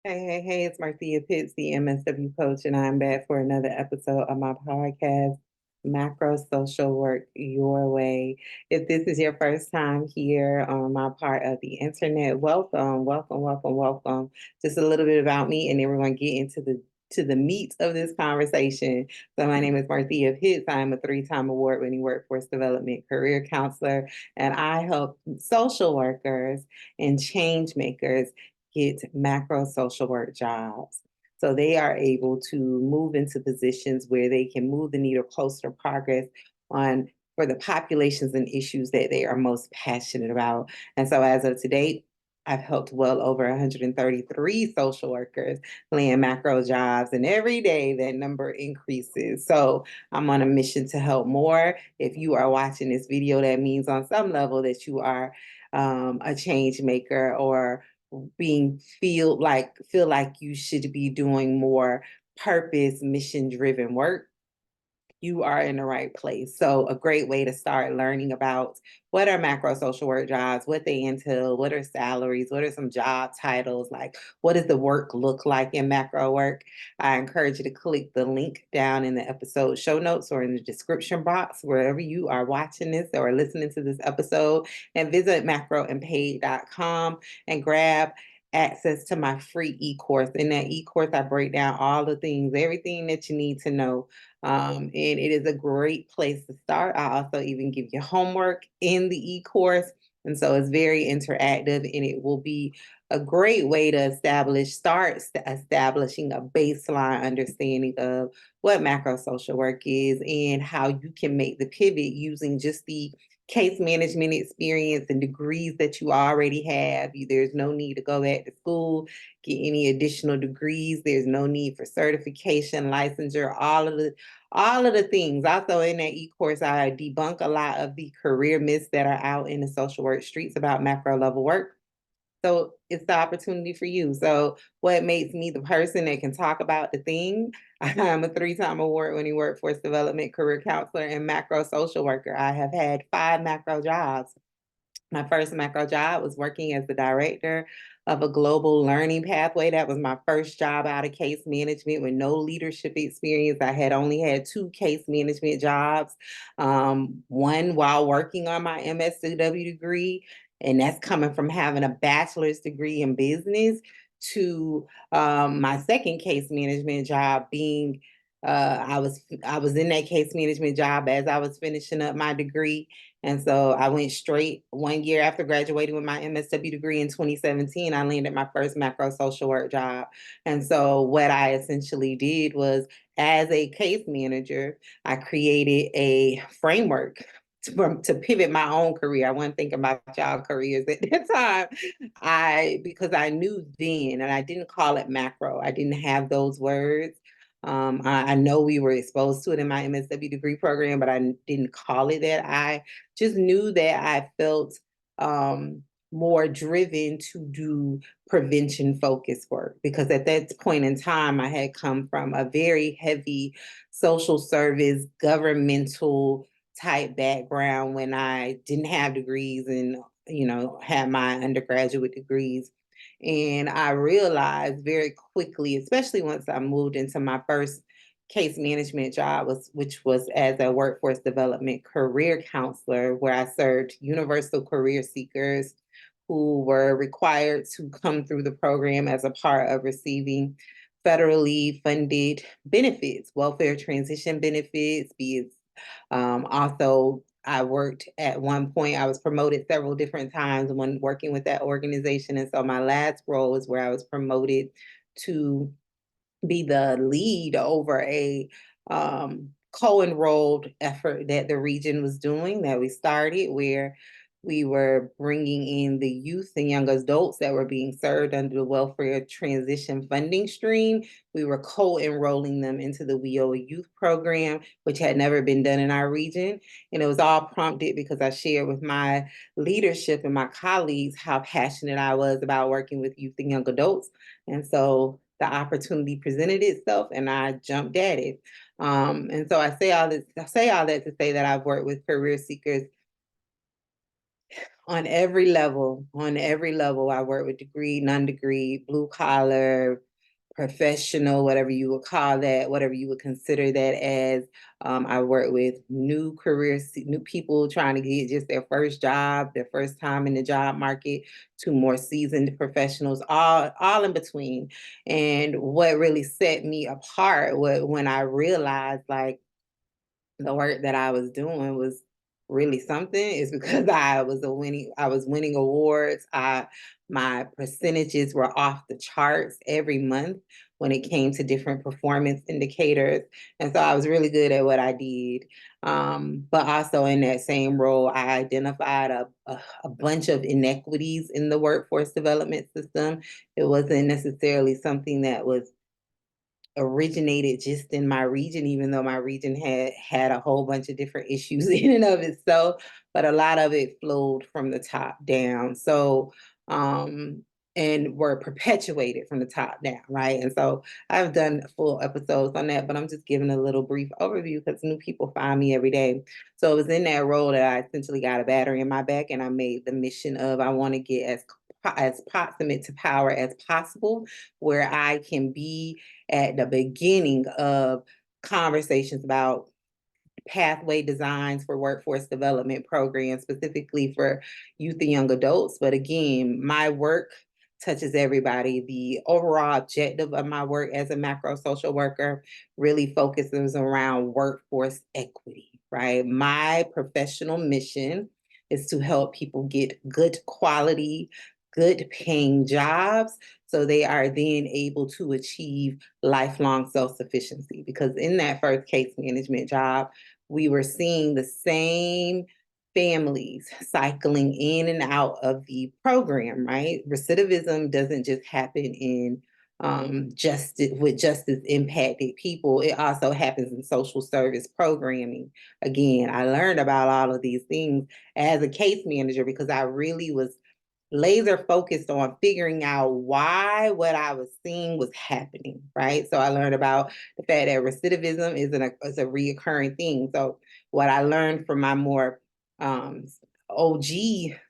Hey, it's Marthea Pitts, the MSW coach, and I'm back for another episode of my podcast, Macro Social Work Your Way. If this is your first time here on my part of the internet, welcome. Just a little bit about me, and then we're going to get into the meat of this conversation. So my name is Marthea Pitts. I'm a three-time award-winning workforce development career counselor, and I help social workers and change makers get macro social work jobs. So they are able to move into positions where they can move the needle closer to progress on for the populations and issues that they are most passionate about. And so as of today, I've helped well over 133 social workers land macro jobs, and every day that number increases. So I'm on a mission to help more. If you are watching this video, that means on some level that you are a change maker or feel like you should be doing more purpose mission driven work, you are in the right place. So a great way to start learning about what are macro social work jobs, what they entail, what are salaries, what are some job titles, like what does the work look like in macro work. I encourage you to click the link down in the episode show notes or in the description box, wherever you are watching this or listening to this episode, and visit macroandpaid.com and grab access to my free e-course. In that e-course, I break down all the things, everything that you need to know, and it is a great place to start. I also even give you homework in the e-course. And so it's very interactive, and it will be a great way to establishing a baseline understanding of what macro social work is and how you can make the pivot using just the case management experience and degrees that you already have. There's no need to go back to school, get any additional degrees. There's no need for certification, licensure, all of the things. Also in that e-course, I debunk a lot of the career myths that are out in the social work streets about macro level work. So it's the opportunity for you. So what makes me the person that can talk about the thing? I'm a three-time award-winning workforce development career counselor and macro social worker. I have had 5 macro jobs. My first macro job was working as the director of a global learning pathway. That was my first job out of case management with no leadership experience. I had only had 2 case management jobs, one while working on my MSW degree, and that's coming from having a bachelor's degree in business to my second case management job being I was in that case management job as I was finishing up my degree. And so I went straight 1 year after graduating with my MSW degree in 2017. I landed my first macro social work job. And so what I essentially did was, as a case manager, I created a framework to pivot my own career. I wasn't thinking about y'all careers at that time. Because I knew then, and I didn't call it macro. I didn't have those words. I know we were exposed to it in my MSW degree program, but I didn't call it that. I just knew that I felt more driven to do prevention focused work, because at that point in time, I had come from a very heavy social service, governmental type background when I didn't have degrees and, had my undergraduate degrees. And I realized very quickly, especially once I moved into my first case management job, which was as a workforce development career counselor, where I served universal career seekers who were required to come through the program as a part of receiving federally funded benefits, welfare transition benefits, be it also, I worked at one point, I was promoted several different times when working with that organization. And so my last role is where I was promoted to be the lead over a co-enrolled effort that the region was doing, that we started, where we were bringing in the youth and young adults that were being served under the welfare transition funding stream. We were co-enrolling them into the WIOA youth program, which had never been done in our region. And it was all prompted because I shared with my leadership and my colleagues how passionate I was about working with youth and young adults. And so the opportunity presented itself and I jumped at it. And so I say all that to say that I've worked with career seekers On every level, I work with degree, non-degree, blue collar, professional, whatever you would call that, whatever you would consider that as. I work with new careers, new people trying to get just their first job, their first time in the job market, to more seasoned professionals, all in between. And what really set me apart was when I realized, like, the work that I was doing was really something, is because I was winning awards. My percentages were off the charts every month when it came to different performance indicators. And so I was really good at what I did. But also in that same role, I identified a bunch of inequities in the workforce development system. It wasn't necessarily something that was originated just in my region, even though my region had a whole bunch of different issues in and of itself, but a lot of it flowed from the top down. So, and were perpetuated from the top down, right? And so I've done full episodes on that, but I'm just giving a little brief overview because new people find me every day. So it was in that role that I essentially got a battery in my back, and I made the mission of I want to get as proximate to power as possible, where I can be at the beginning of conversations about pathway designs for workforce development programs, specifically for youth and young adults. But again, my work touches everybody. The overall objective of my work as a macro social worker really focuses around workforce equity, right? My professional mission is to help people get good quality, good paying jobs so they are then able to achieve lifelong self-sufficiency. Because in that first case management job, we were seeing the same families cycling in and out of the program, right? Recidivism doesn't just happen in justice impacted people. It also happens in social service programming. Again, I learned about all of these things as a case manager because I really was laser focused on figuring out why what I was seeing was happening, right? So I learned about the fact that recidivism is a reoccurring thing. So what I learned from my more um, OG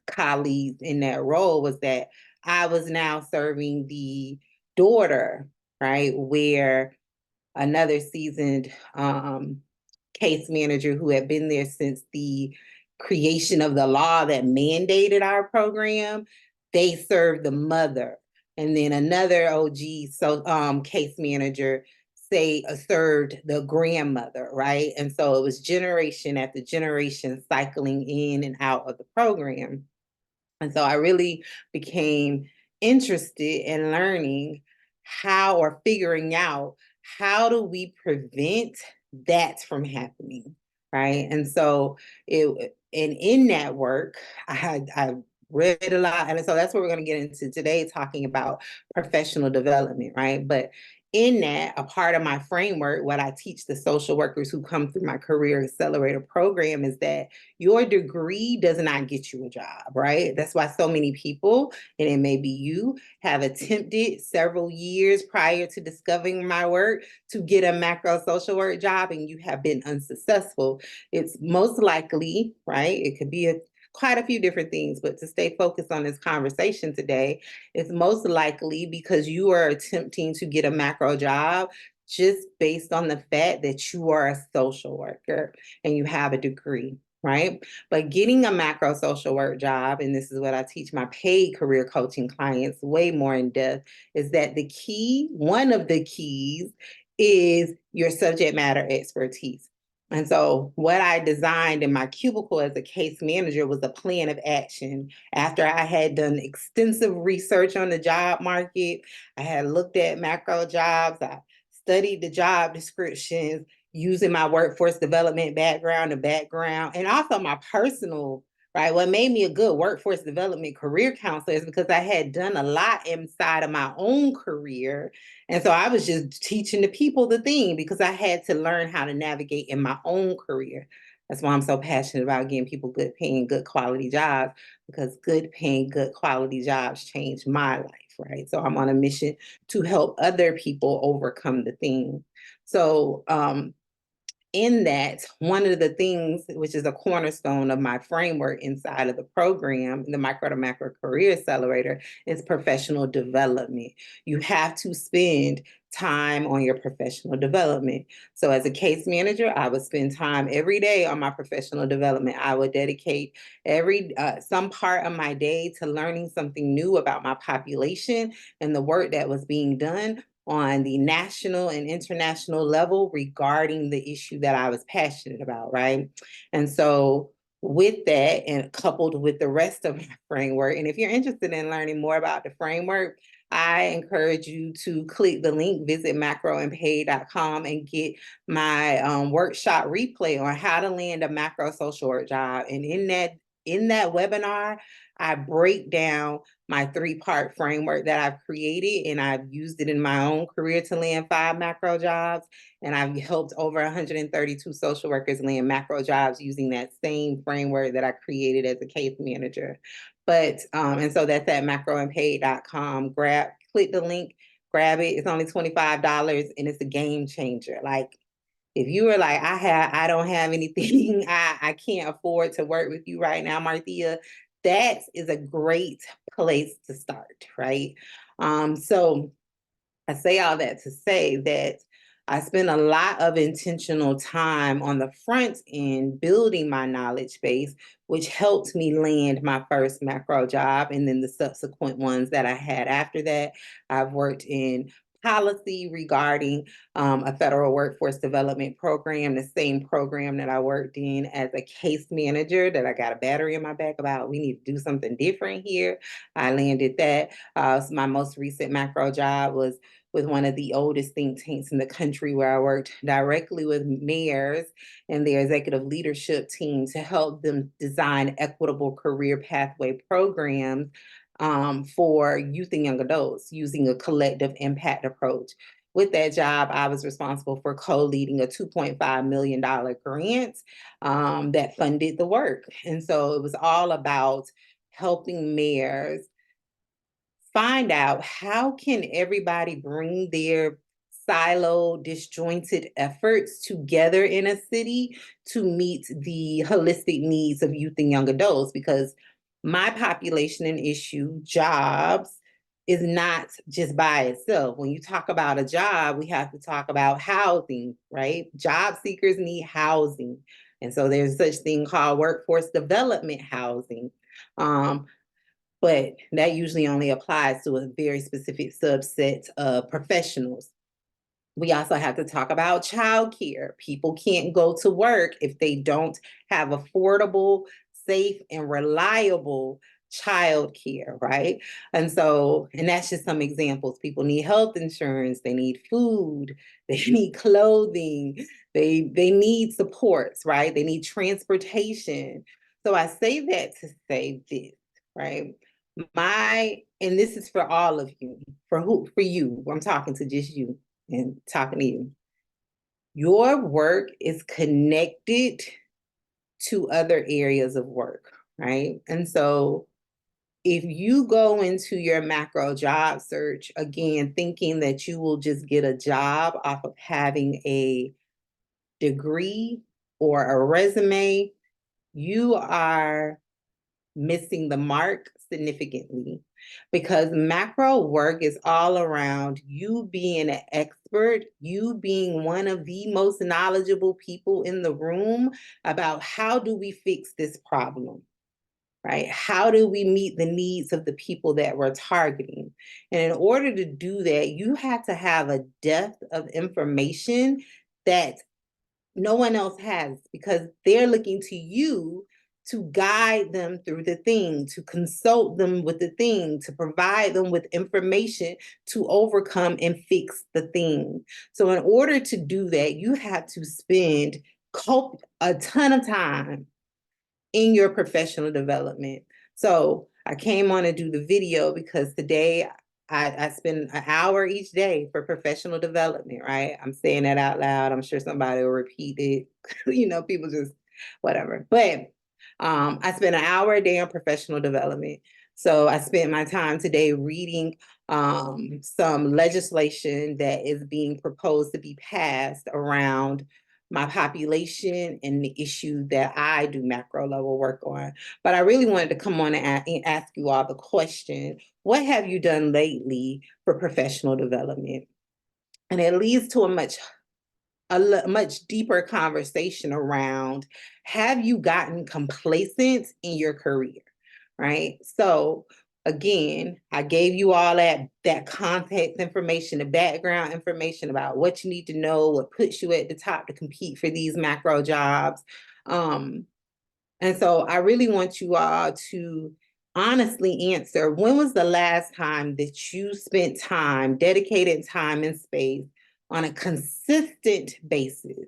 colleagues in that role was that I was now serving the daughter, right, where another seasoned case manager who had been there since the creation of the law that mandated our program, they served the mother. And then another case manager served the grandmother, right? And so it was generation after generation cycling in and out of the program. And so I really became interested in learning how, or figuring out, how do we prevent that from happening, right? And so and in that work, I read a lot, and so that's what we're going to get into today, talking about professional development, right? But in that, a part of my framework, what I teach the social workers who come through my career accelerator program is that your degree does not get you a job, right? That's why so many people, and it may be you, have attempted several years prior to discovering my work to get a macro social work job, and you have been unsuccessful. It's most likely, right? It could be quite a few different things, but to stay focused on this conversation today, it's most likely because you are attempting to get a macro job just based on the fact that you are a social worker and you have a degree, right? But getting a macro social work job, and this is what I teach my paid career coaching clients way more in depth, is that one of the keys is your subject matter expertise. And so what I designed in my cubicle as a case manager was a plan of action. After I had done extensive research on the job market, I had looked at macro jobs, I studied the job descriptions, using my workforce development background and also my personal, right? What made me a good workforce development career counselor is because I had done a lot inside of my own career. And so I was just teaching the people the thing because I had to learn how to navigate in my own career. That's why I'm so passionate about getting people good paying, good quality jobs, because good paying, good quality jobs changed my life, right? So I'm on a mission to help other people overcome the thing. So in that, one of the things, which is a cornerstone of my framework inside of the program, the Micro to Macro Career Accelerator, is professional development. You have to spend time on your professional development. So as a case manager, I would spend time every day on my professional development. I would dedicate some part of my day to learning something new about my population and the work that was being done on the national and international level regarding the issue that I was passionate about, right? And so with that, and coupled with the rest of my framework, and if you're interested in learning more about the framework, I encourage you to click the link, visit macroandpaid.com, and get my workshop replay on how to land a macro social work job. And in that webinar, I break down my 3-part framework that I've created, and I've used it in my own career to land 5 macro jobs. And I've helped over 132 social workers land macro jobs using that same framework that I created as a case manager. But, and so that's at macroandpaid.com. Click the link, grab it. It's only $25 and it's a game changer. Like, if you were like, I don't have anything, I can't afford to work with you right now, Marthea, that is a great place to start, right? So I say all that to say that I spend a lot of intentional time on the front end building my knowledge base, which helped me land my first macro job. And then the subsequent ones that I had after that, I've worked in policy regarding a federal workforce development program, the same program that I worked in as a case manager that I got a battery in my back about, we need to do something different here. I landed that. So my most recent macro job was with one of the oldest think tanks in the country, where I worked directly with mayors and their executive leadership team to help them design equitable career pathway programs for youth and young adults using a collective impact approach. With that job, I was responsible for co-leading a $2.5 million grant that funded the work. And so it was all about helping mayors find out how can everybody bring their siloed, disjointed efforts together in a city to meet the holistic needs of youth and young adults. Because my population and issue, jobs, is not just by itself. When you talk about a job, we have to talk about housing, right? Job seekers need housing. And so there's such thing called workforce development housing. But that usually only applies to a very specific subset of professionals. We also have to talk about childcare. People can't go to work if they don't have affordable, safe, and reliable childcare, right? And so, and that's just some examples. People need health insurance, they need food, they need clothing, they need supports, right? They need transportation. So I say that to say this, right? And this is for all of you, for you, I'm talking to just you and talking to you. Your work is connected to other areas of work, right? And so if you go into your macro job search, again, thinking that you will just get a job off of having a degree or a resume, you are missing the mark significantly, because macro work is all around you being an expert, you being one of the most knowledgeable people in the room about how do we fix this problem, right? How do we meet the needs of the people that we're targeting? And in order to do that, you have to have a depth of information that no one else has, because they're looking to you to guide them through the thing, to consult them with the thing, to provide them with information to overcome and fix the thing. So in order to do that, you have to spend a ton of time in your professional development. So I came on to do the video because today I spend an hour each day for professional development, right? I'm saying that out loud. I'm sure somebody will repeat it. People just whatever. But I spend an hour a day on professional development. So I spent my time today reading some legislation that is being proposed to be passed around my population and the issue that I do macro level work on. But I really wanted to come on and ask you all the question, what have you done lately for professional development? And it leads to a much deeper conversation around, have you gotten complacent in your career, right? So again, I gave you all that context information, the background information about what you need to know, what puts you at the top to compete for these macro jobs. And so I really want you all to honestly answer, when was the last time that you spent time, dedicated time and space on a consistent basis,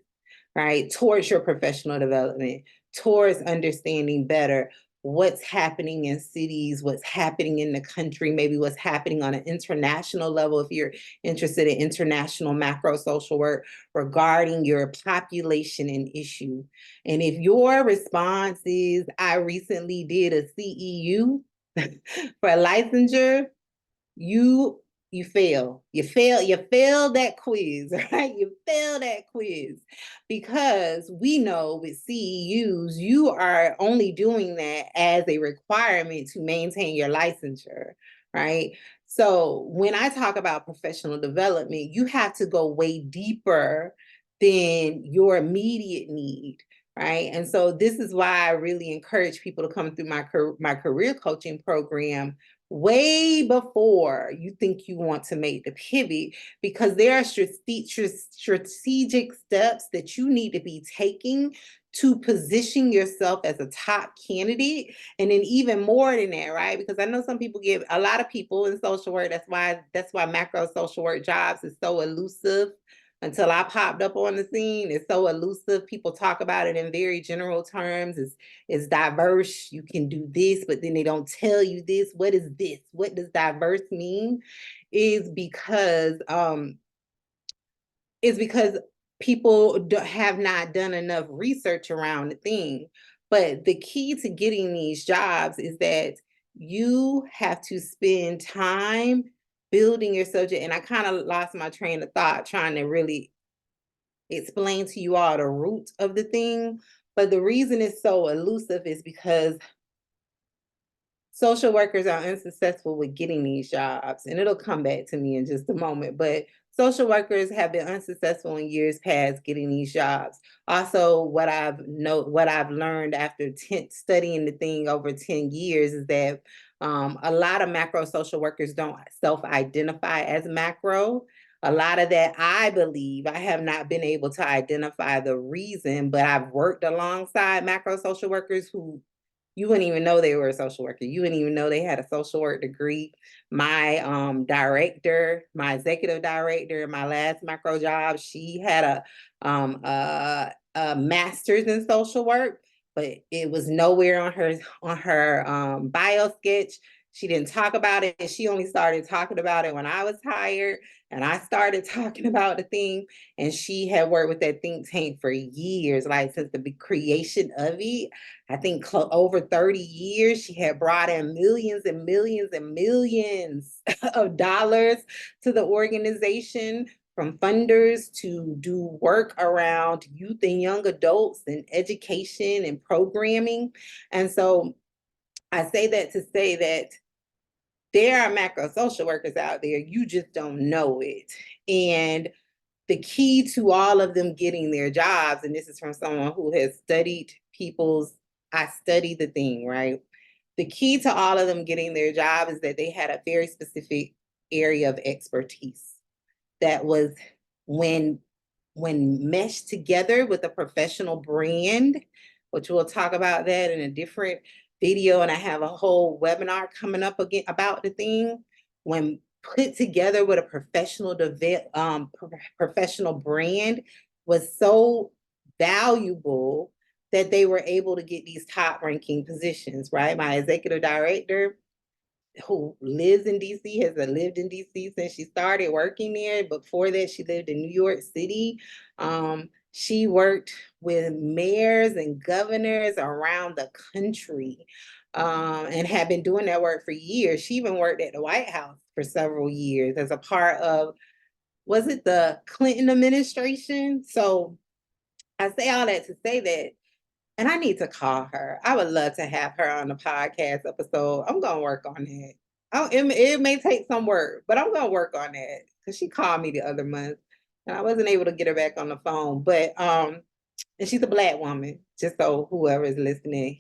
right, towards your professional development, towards understanding better what's happening in cities, what's happening in the country, maybe what's happening on an international level, if you're interested in international macro social work regarding your population and issue. And if your response is, I recently did a CEU for a licensure, you you fail that quiz, right? You fail that quiz, because we know with CEUs you are only doing that as a requirement to maintain your licensure, right? So when I talk about professional development, you have to go way deeper than your immediate need, right? And so this is why I really encourage people to come through my career coaching program way before you think you want to make the pivot, because there are strategic steps that you need to be taking to position yourself as a top candidate. And then even more than that, right? Because I know some people give, a lot of people in social work, that's why macro social work jobs is so elusive. Until I popped up on the scene, it's so elusive. People talk about it in very general terms. It's diverse. You can do this, but then they don't tell you this. What is this? What does diverse mean? Is because people have not done enough research around the thing. But the key to getting these jobs is that you have to spend time building your subject. And I kind of lost my train of thought trying to really explain to you all the root of the thing. But the reason it's so elusive is because social workers are unsuccessful with getting these jobs, and it'll come back to me in just a moment. But social workers have been unsuccessful in years past getting these jobs. Also, what I've learned after studying the thing over 10 years is that a lot of macro social workers don't self-identify as macro. A lot of that, I believe, I have not been able to identify the reason, but I've worked alongside macro social workers who you wouldn't even know they were a social worker. You wouldn't even know they had a social work degree. My my executive director, my last macro job, she had a master's in social work, but it was nowhere on her bio sketch. She didn't talk about it. She only started talking about it when I was hired, and I started talking about the thing. And she had worked with that think tank for years, like since the creation of it. I think over 30 years, she had brought in millions and millions and millions of dollars to the organization, from funders to do work around youth and young adults and education and programming. And so I say that to say that there are macro social workers out there, you just don't know it. And the key to all of them getting their jobs, and this is from someone who has studied I studied the thing, right? The key to all of them getting their job is that they had a very specific area of expertise that was, when meshed together with a professional brand, which we'll talk about that in a different video, and I have a whole webinar coming up again about the thing. When put together with a professional brand, was so valuable that they were able to get these top ranking positions, right? My executive director, who lives in DC, has lived in DC since she started working there. Before that, she lived in New York City. She worked with mayors and governors around the country, and had been doing that work for years. She even worked at the White House for several years as a part of, was it the Clinton administration? So I say all that to say that, and I need to call her. I would love to have her on the podcast episode. I'm gonna work on that. It may take some work, but I'm gonna work on that because she called me the other month, and I wasn't able to get her back on the phone. But and she's a Black woman, just so whoever is listening,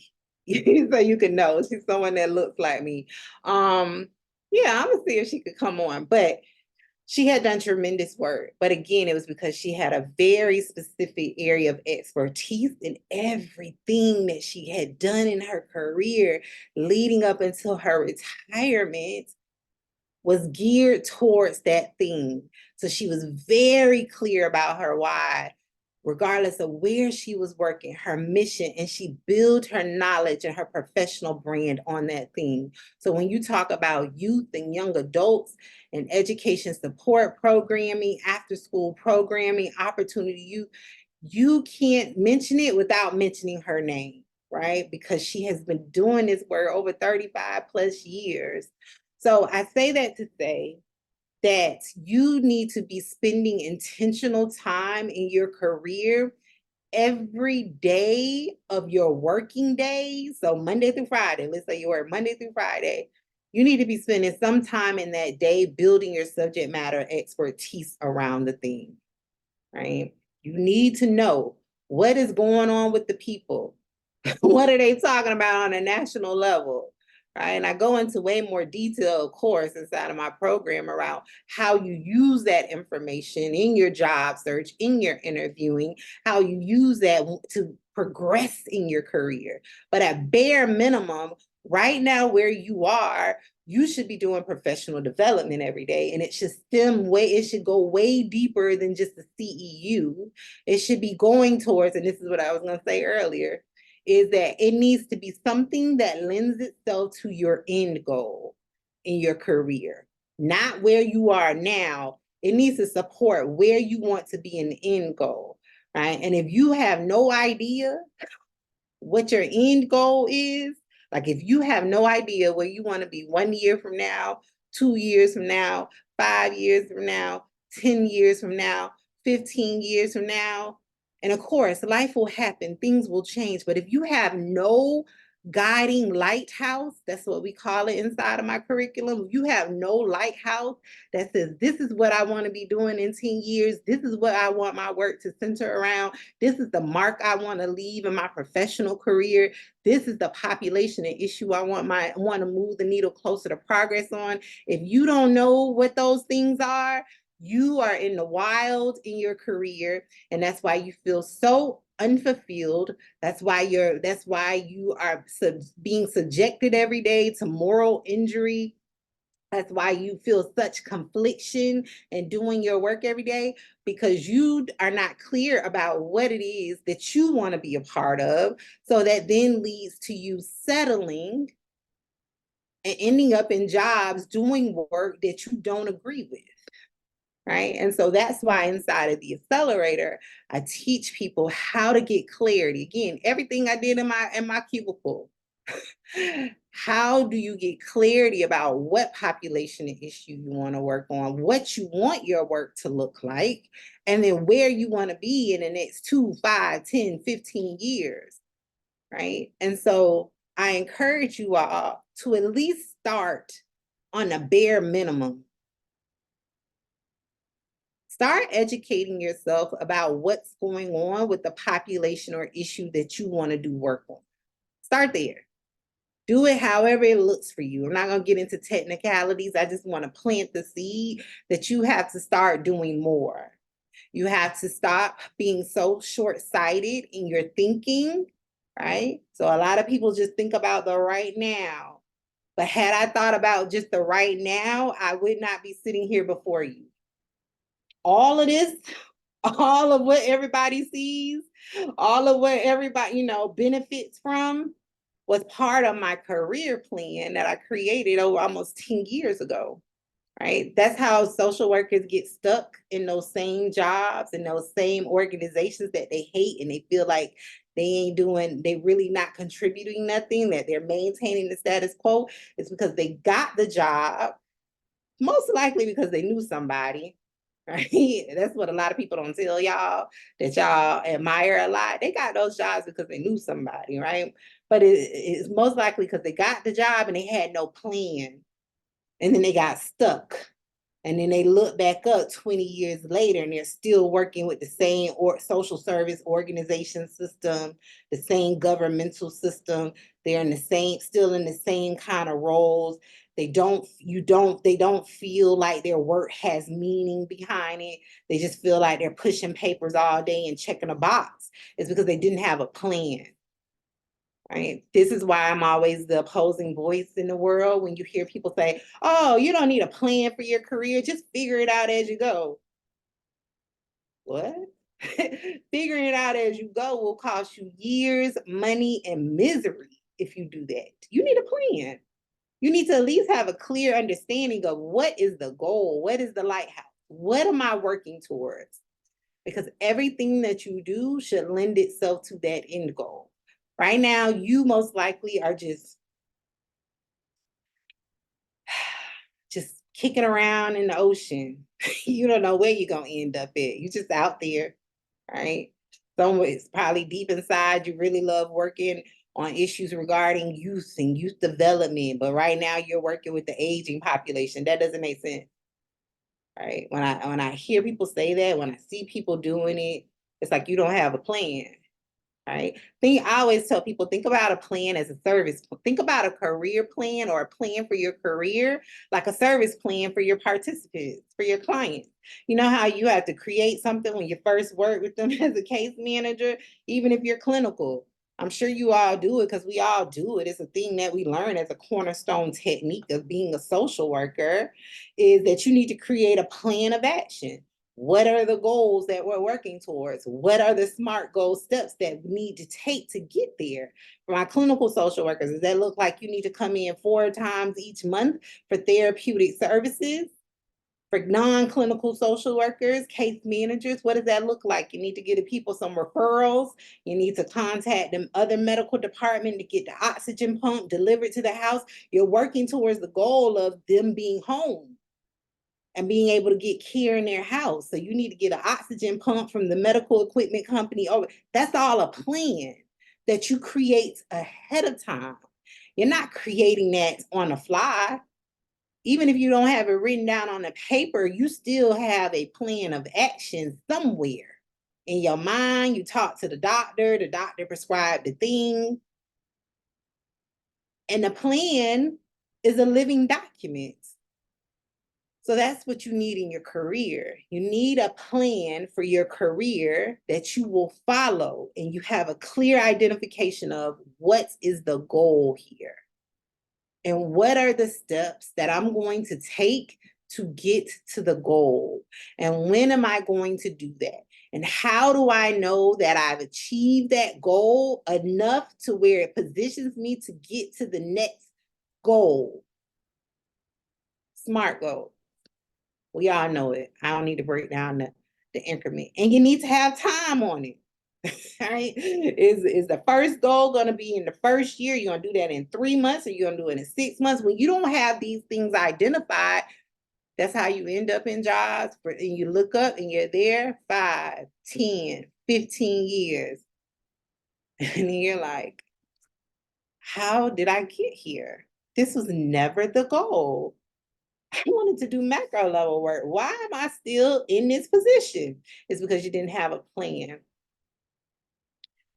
so you can know she's someone that looks like me. Yeah, I'm gonna see if she could come on, but she had done tremendous work. But again, it was because she had a very specific area of expertise in everything that she had done in her career leading up until her retirement was geared towards that thing. So she was very clear about her why, regardless of where she was working, her mission, and she built her knowledge and her professional brand on that thing. So when you talk about youth and young adults and education support programming, after school programming, opportunity youth, you can't mention it without mentioning her name, right? Because she has been doing this work over 35 plus years. So I say that to say that you need to be spending intentional time in your career every day of your working days. So Monday through Friday, let's say you work Monday through Friday, you need to be spending some time in that day building your subject matter expertise around the thing, right? You need to know what is going on with the people. What are they talking about on a national level? Right. And I go into way more detail, of course, inside of my program around how you use that information in your job search, in your interviewing, how you use that to progress in your career. But at bare minimum, right now where you are, you should be doing professional development every day. And it should it should go way deeper than just the CEU. It should be going towards, and this is what I was going to say earlier, is that it needs to be something that lends itself to your end goal in your career, not where you are now. It needs to support where you want to be in the end goal, right? And if you have no idea what your end goal is, like if you have no idea where you want to be 1 year from now, 2 years from now, 5 years from now, 10 years from now, 15 years from now, and of course, life will happen, things will change. But if you have no guiding lighthouse, that's what we call it inside of my curriculum. If you have no lighthouse that says, this is what I want to be doing in 10 years, this is what I want my work to center around, this is the mark I want to leave in my professional career, this is the population and issue I want to move the needle closer to progress on. If you don't know what those things are, you are in the wild in your career, and that's why you feel so unfulfilled. That's why you are being subjected every day to moral injury. That's why you feel such confliction in doing your work every day, because you are not clear about what it is that you want to be a part of. So that then leads to you settling and ending up in jobs doing work that you don't agree with. Right. And so that's why inside of the accelerator, I teach people how to get clarity. Again, everything I did in my cubicle. How do you get clarity about what population and issue you want to work on, what you want your work to look like, and then where you want to be in the next 2, 5, 10, 15 years. Right. And so I encourage you all to at least start on a bare minimum. Start educating yourself about what's going on with the population or issue that you want to do work on. Start there. Do it however it looks for you. I'm not going to get into technicalities. I just want to plant the seed that you have to start doing more. You have to stop being so short-sighted in your thinking, right? So a lot of people just think about the right now. But had I thought about just the right now, I would not be sitting here before you. All of this, all of what everybody sees, all of what everybody, benefits from was part of my career plan that I created over almost 10 years ago, right? That's how social workers get stuck in those same jobs and those same organizations that they hate, and they feel like they really not contributing nothing, that they're maintaining the status quo. It's because they got the job, most likely because they knew somebody, right? That's what a lot of people don't tell y'all, that y'all admire a lot. They got those jobs because they knew somebody, right? But it's most likely because they got the job and they had no plan. And then they got stuck. And then they look back up 20 years later and they're still working with the same social service organization system, the same governmental system. They're in the same, still in the same kind of roles. They don't feel like their work has meaning behind it. They just feel like they're pushing papers all day and checking a box. It's because they didn't have a plan. Right? This is why I'm always the opposing voice in the world when you hear people say, oh, you don't need a plan for your career, just figure it out as you go. What? Figuring it out as you go will cost you years, money, and misery if you do that. You need a plan. You need to at least have a clear understanding of what is the goal, what is the lighthouse, what am I working towards? Because everything that you do should lend itself to that end goal. Right now, you most likely are just kicking around in the ocean. You don't know where you're gonna end up at. You're just out there, right? Somewhere it's probably deep inside. You really love working on issues regarding youth and youth development, but right now you're working with the aging population. That doesn't make sense, right? When I hear people say that, when I see people doing it, it's like you don't have a plan. Right? I always tell people, think about a plan as a service. Think about a career plan or a plan for your career, like a service plan for your participants, for your clients. You know how you have to create something when you first work with them as a case manager, even if you're clinical. I'm sure you all do it because we all do it. It's a thing that we learn as a cornerstone technique of being a social worker, is that you need to create a plan of action. What are the goals that we're working towards? What are the SMART goal steps that we need to take to get there? For my clinical social workers, does that look like you need to come in 4 times each month for therapeutic services? For non-clinical social workers, case managers, what does that look like? You need to get people some referrals. You need to contact them other medical department to get the oxygen pump delivered to the house. You're working towards the goal of them being home and being able to get care in their house. So you need to get an oxygen pump from the medical equipment company. Oh, that's all a plan that you create ahead of time. You're not creating that on the fly. Even if you don't have it written down on the paper, you still have a plan of action somewhere. In your mind, you talk to the doctor prescribed the thing. And the plan is a living document. So that's what you need in your career. You need a plan for your career that you will follow, and you have a clear identification of what is the goal here and what are the steps that I'm going to take to get to the goal. And when am I going to do that? And how do I know that I've achieved that goal enough to where it positions me to get to the next goal? SMART goal. We all know it. I don't need to break down the increment. And you need to have time on it. Right? Is the first goal going to be in the first year? You're going to do that in 3 months, or you're going to do it in 6 months? When you don't have these things identified, that's how you end up in jobs. And you look up and you're there 5, 10, 15 years. And you're like, how did I get here? This was never the goal. I wanted to do macro level work. Why am I still in this position? It's because you didn't have a plan,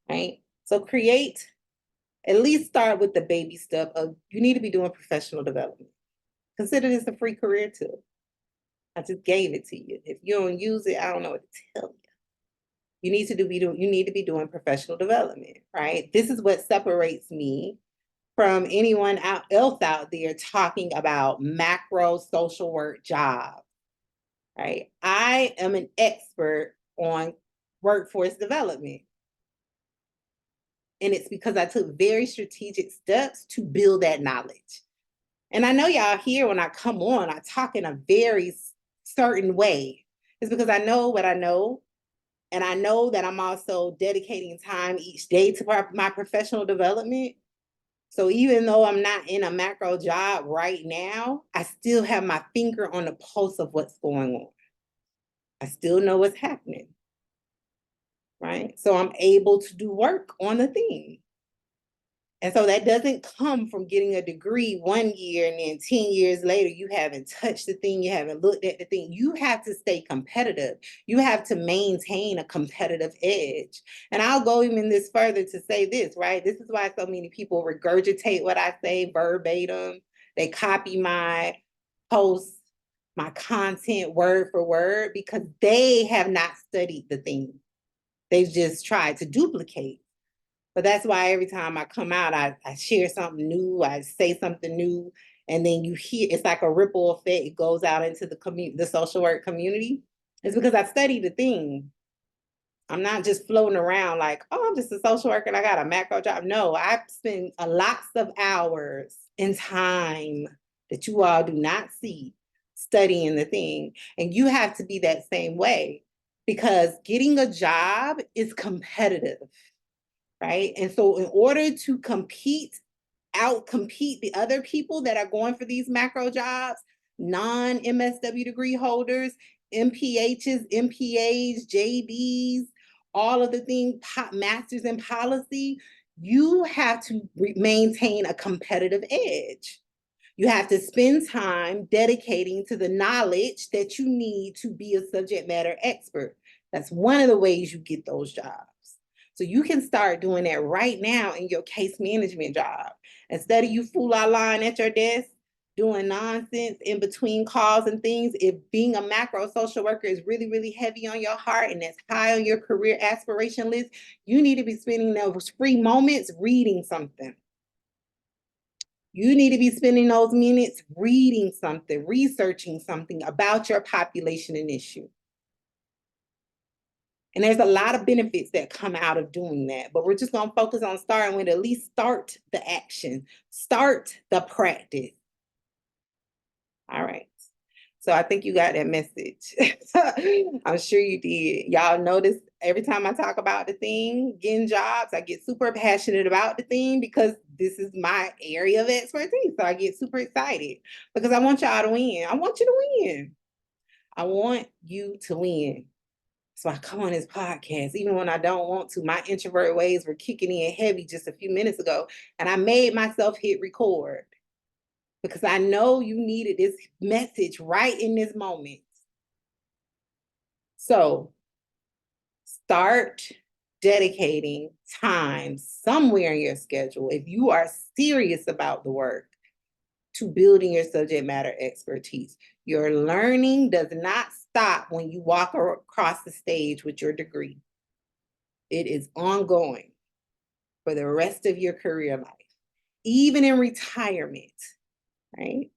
right? So at least start with the baby step of you need to be doing professional development. Consider this a free career too. I just gave it to you. If you don't use it, I don't know what to tell you. You need to be doing professional development, right? This is what separates me from anyone else out there talking about macro social work jobs. Right? I am an expert on workforce development. And it's because I took very strategic steps to build that knowledge. And I know y'all hear when I come on, I talk in a very certain way. It's because I know what I know. And I know that I'm also dedicating time each day to my professional development. So even though I'm not in a macro job right now, I still have my finger on the pulse of what's going on. I still know what's happening, right? So I'm able to do work on the thing. And so that doesn't come from getting a degree 1 year and then 10 years later, you haven't touched the thing, you haven't looked at the thing. You have to stay competitive. You have to maintain a competitive edge. And I'll go even this further to say this, right? This is why so many people regurgitate what I say verbatim. They copy my posts, my content word for word, because they have not studied the thing. They've just tried to duplicate. But that's why every time I come out, I share something new, I say something new, and then you hear it's like a ripple effect. It goes out into the social work community. It's because I studied the thing. I'm not just floating around like, oh, I'm just a social worker and I got a macro job. No, I spend a lots of hours in time that you all do not see studying the thing. And you have to be that same way, because getting a job is competitive, right? And so in order to out-compete the other people that are going for these macro jobs, non-MSW degree holders, MPHs, MPAs, JDs, all of the things, masters in policy, you have to maintain a competitive edge. You have to spend time dedicating to the knowledge that you need to be a subject matter expert. That's one of the ways you get those jobs. So you can start doing that right now in your case management job. Instead of you lying at your desk, doing nonsense in between calls and things, if being a macro social worker is really, really heavy on your heart and that's high on your career aspiration list, you need to be spending those free moments reading something. You need to be spending those minutes reading something, researching something about your population and issue. And there's a lot of benefits that come out of doing that, but we're just going to focus on starting with at least start the action, start the practice. All right. So I think you got that message. I'm sure you did. Y'all notice every time I talk about the thing, getting jobs, I get super passionate about the thing because this is my area of expertise. So I get super excited because I want y'all to win. I want you to win. I want you to win. So I come on this podcast, even when I don't want to. My introvert ways were kicking in heavy just a few minutes ago, and I made myself hit record because I know you needed this message right in this moment. So start dedicating time somewhere in your schedule, if you are serious about the work, to building your subject matter expertise. Your learning does not stop when you walk across the stage with your degree. It is ongoing for the rest of your career life, even in retirement, right?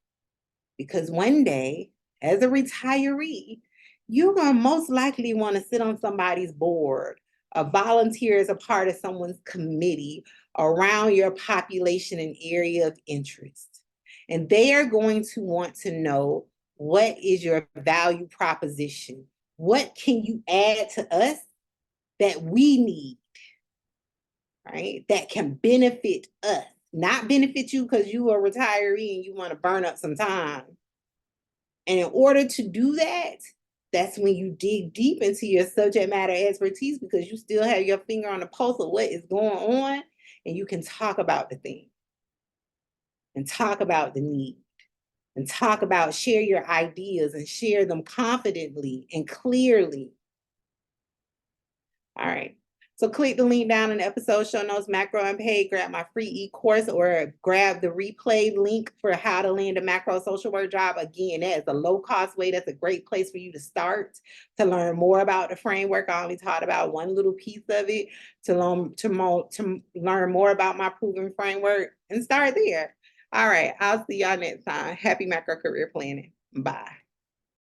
Because one day, as a retiree, you're going to most likely want to sit on somebody's board or volunteer as a part of someone's committee around your population and area of interest. And they are going to want to know, what is your value proposition? What can you add to us that we need, right? That can benefit us, not benefit you because you are a retiree and you want to burn up some time. And in order to do that, that's when you dig deep into your subject matter expertise, because you still have your finger on the pulse of what is going on, and you can talk about the thing and talk about the need and talk about, share your ideas and share them confidently and clearly. All right. So click the link down in the episode show notes, macro unpaid, grab my free e-course or grab the replay link for how to land a macro social work job. Again, that is a low cost way. That's a great place for you to start to learn more about the framework. I only taught about one little piece of it, to learn more about my proven framework and start there. All right. I'll see y'all next time. Happy macro career planning. Bye.